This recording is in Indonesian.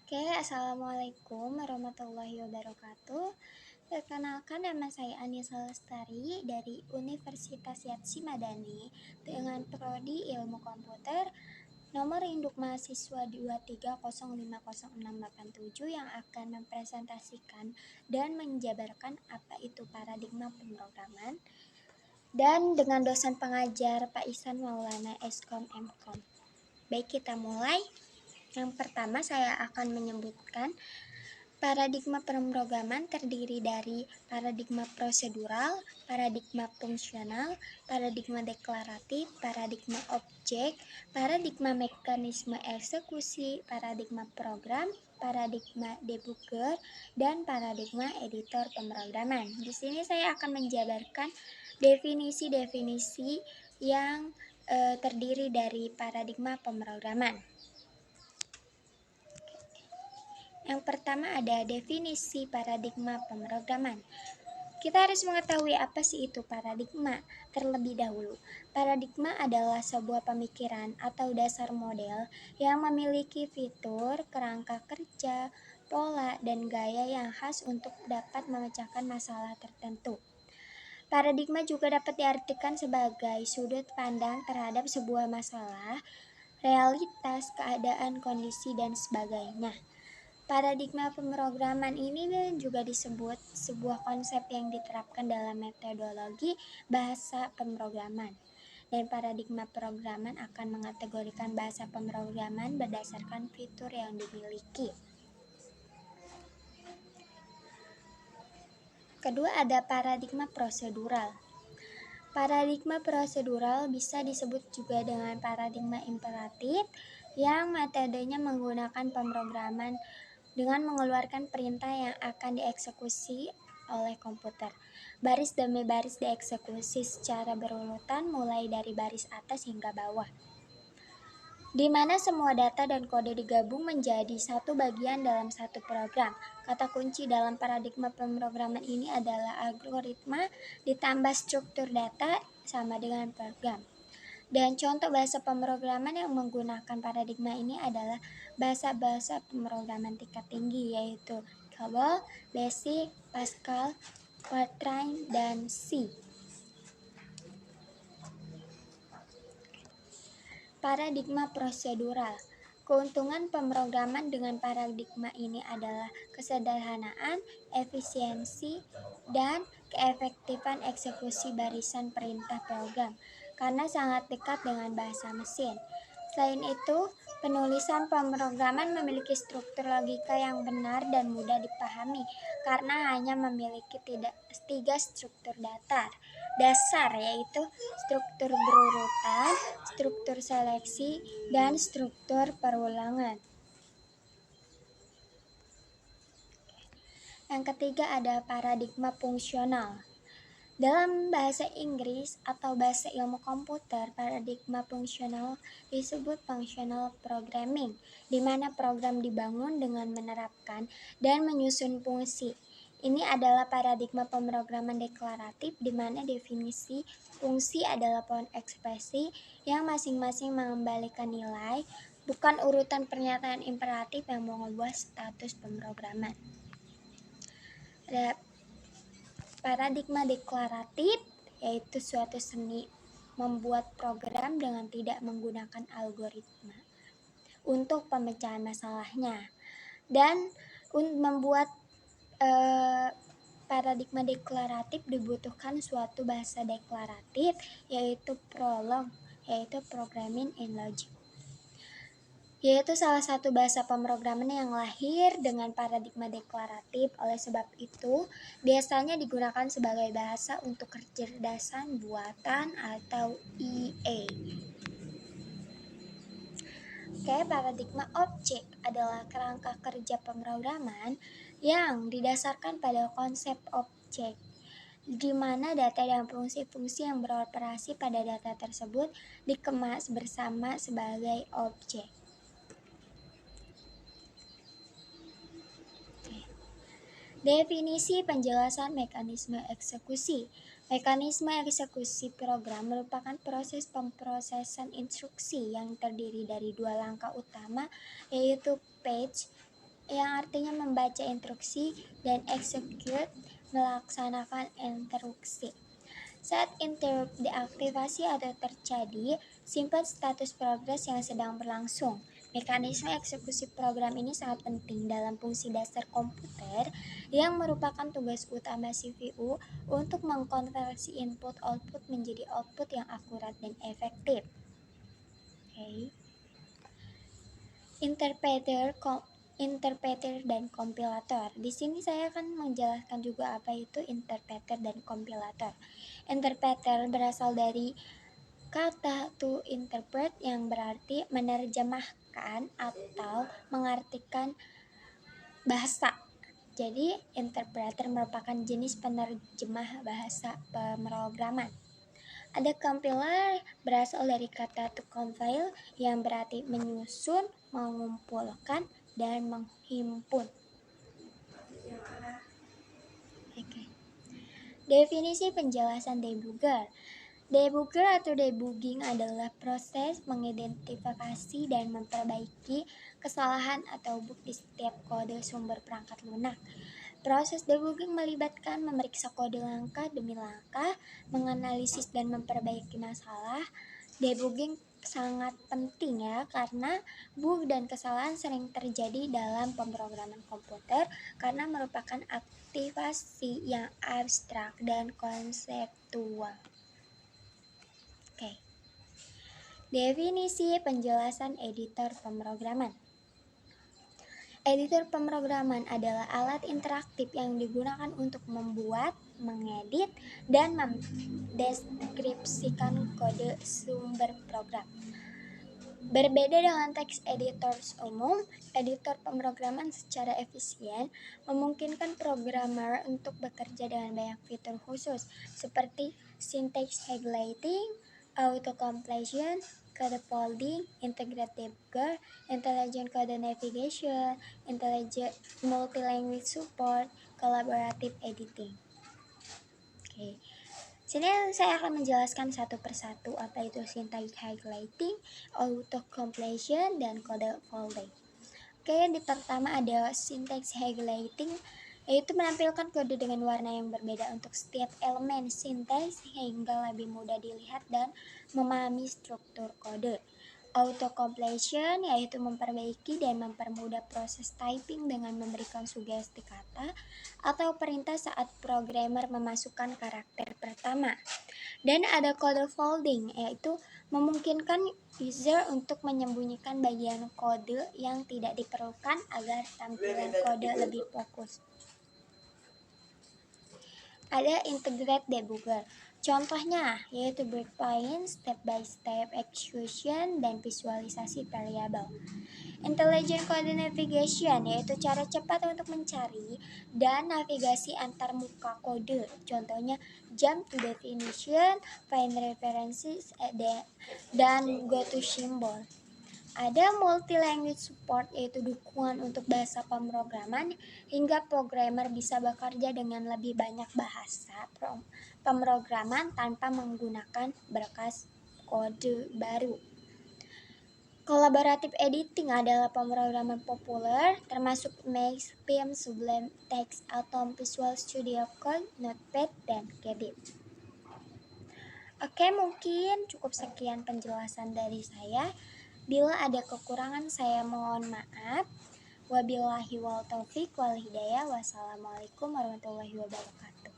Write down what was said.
Oke, Assalamualaikum warahmatullahi wabarakatuh. Perkenalkan, nama saya Anissa Lestari dari Universitas Yatsi Madani dengan Prodi Ilmu Komputer, nomor induk mahasiswa 230500687 yang akan mempresentasikan dan menjabarkan apa itu paradigma pemrograman, dan dengan dosen pengajar Pak Ihsan Maulana Eskom Mkom. Baik, kita mulai. Yang pertama, saya akan menyebutkan paradigma pemrograman terdiri dari paradigma prosedural, paradigma fungsional, paradigma deklaratif, paradigma objek, paradigma mekanisme eksekusi, paradigma program, paradigma debugger, dan paradigma editor pemrograman. Di sini saya akan menjabarkan definisi-definisi yang terdiri dari paradigma pemrograman. Yang pertama ada definisi paradigma pemrograman. Kita harus mengetahui apa sih itu paradigma. Terlebih dahulu, paradigma adalah sebuah pemikiran atau dasar model yang memiliki fitur, kerangka kerja, pola, dan gaya yang khas untuk dapat memecahkan masalah tertentu. Paradigma juga dapat diartikan sebagai sudut pandang terhadap sebuah masalah, realitas, keadaan, kondisi, dan sebagainya. Paradigma pemrograman ini juga disebut sebuah konsep yang diterapkan dalam metodologi bahasa pemrograman. Dan paradigma pemrograman akan mengategorikan bahasa pemrograman berdasarkan fitur yang dimiliki. Kedua, ada paradigma prosedural. Paradigma prosedural bisa disebut juga dengan paradigma imperatif yang metodenya menggunakan pemrograman dengan mengeluarkan perintah yang akan dieksekusi oleh komputer. Baris demi baris dieksekusi secara berurutan mulai dari baris atas hingga bawah, di mana semua data dan kode digabung menjadi satu bagian dalam satu program. Kata kunci dalam paradigma pemrograman ini adalah algoritma ditambah struktur data sama dengan program. Dan contoh bahasa pemrograman yang menggunakan paradigma ini adalah bahasa-bahasa pemrograman tingkat tinggi, yaitu COBOL, BASIC, Pascal, Fortran, dan C. Paradigma prosedural. Keuntungan pemrograman dengan paradigma ini adalah kesederhanaan, efisiensi, dan keefektifan eksekusi barisan perintah program karena sangat dekat dengan bahasa mesin. Selain itu, penulisan pemrograman memiliki struktur logika yang benar dan mudah dipahami karena hanya memiliki tiga struktur dasar, yaitu struktur berurutan, struktur seleksi, dan struktur perulangan. Yang ketiga ada paradigma fungsional. Dalam bahasa Inggris atau bahasa ilmu komputer, paradigma fungsional disebut functional programming, di mana program dibangun dengan menerapkan dan menyusun fungsi. Ini adalah paradigma pemrograman deklaratif, di mana definisi fungsi adalah pohon ekspresi yang masing-masing mengembalikan nilai, bukan urutan pernyataan imperatif yang mengubah status pemrograman. Ada paradigma deklaratif, yaitu suatu seni membuat program dengan tidak menggunakan algoritma untuk pemecahan masalahnya. Dan membuat paradigma deklaratif dibutuhkan suatu bahasa deklaratif, yaitu prolog, yaitu programming in logic, yaitu salah satu bahasa pemrograman yang lahir dengan paradigma deklaratif. Oleh sebab itu, biasanya digunakan sebagai bahasa untuk kecerdasan buatan atau EA. Paradigma objek adalah kerangka kerja pemrograman yang didasarkan pada konsep objek, di mana data dan fungsi-fungsi yang beroperasi pada data tersebut dikemas bersama sebagai objek. Definisi penjelasan mekanisme eksekusi. Mekanisme eksekusi program merupakan proses pemrosesan instruksi yang terdiri dari dua langkah utama, yaitu fetch yang artinya membaca instruksi, dan execute, melaksanakan instruksi. Saat interrupt diaktifasi atau terjadi, simpan status progres yang sedang berlangsung. Mekanisme eksekusi program ini sangat penting dalam fungsi dasar komputer yang merupakan tugas utama CPU untuk mengkonversi input-output menjadi output yang akurat dan efektif. Interpreter dan kompilator. Di sini saya akan menjelaskan juga apa itu interpreter dan kompilator. Interpreter berasal dari kata to interpret yang berarti menerjemahkan atau mengartikan bahasa. Jadi, interpreter merupakan jenis penerjemah bahasa pemrograman. Ada compiler berasal dari kata to compile yang berarti menyusun, mengumpulkan, dan menghimpun. Definisi penjelasan debugger. Debugger atau debugging adalah proses mengidentifikasi dan memperbaiki kesalahan atau bug di setiap kode sumber perangkat lunak. Proses debugging melibatkan memeriksa kode langkah demi langkah, menganalisis dan memperbaiki masalah. Debugging sangat penting ya, karena bug dan kesalahan sering terjadi dalam pemrograman komputer karena merupakan aktivasi yang abstrak dan konseptual. Definisi penjelasan editor pemrograman. Editor pemrograman adalah alat interaktif yang digunakan untuk membuat, mengedit, dan mendeskripsikan kode sumber program. Berbeda dengan text editors umum, editor pemrograman secara efisien memungkinkan programmer untuk bekerja dengan banyak fitur khusus seperti syntax highlighting, auto-completion, code folding, integrated debugger, intelligent code navigation, intelligent multi-language support, collaborative editing. Sini saya akan menjelaskan satu persatu apa itu syntax highlighting, auto completion, dan code folding. Di pertama ada syntax highlighting, yaitu menampilkan kode dengan warna yang berbeda untuk setiap elemen syntax sehingga lebih mudah dilihat dan memahami struktur kode. Auto completion yaitu memperbaiki dan mempermudah proses typing dengan memberikan sugesti kata atau perintah saat programmer memasukkan karakter pertama. Dan ada code folding, yaitu memungkinkan user untuk menyembunyikan bagian kode yang tidak diperlukan agar tampilan kode lebih fokus. Ada integrated debugger. Contohnya yaitu breakpoint, step-by-step execution, dan visualisasi variabel. Intelligent code navigation yaitu cara cepat untuk mencari dan navigasi antar muka kode. Contohnya jump to definition, find references, dan go to symbol. Ada multi-language support yaitu dukungan untuk bahasa pemrograman hingga programmer bisa bekerja dengan lebih banyak bahasa pemrograman tanpa menggunakan berkas kode baru. Collaborative editing adalah pemrograman populer termasuk Max, Vim, Sublime Text, Atom, Visual Studio Code, Notepad, dan Gedit. Mungkin cukup sekian penjelasan dari saya. Bila ada kekurangan saya mohon maaf. Wabillahi wal taufiq wal hidayah. Wassalamualaikum warahmatullahi wabarakatuh.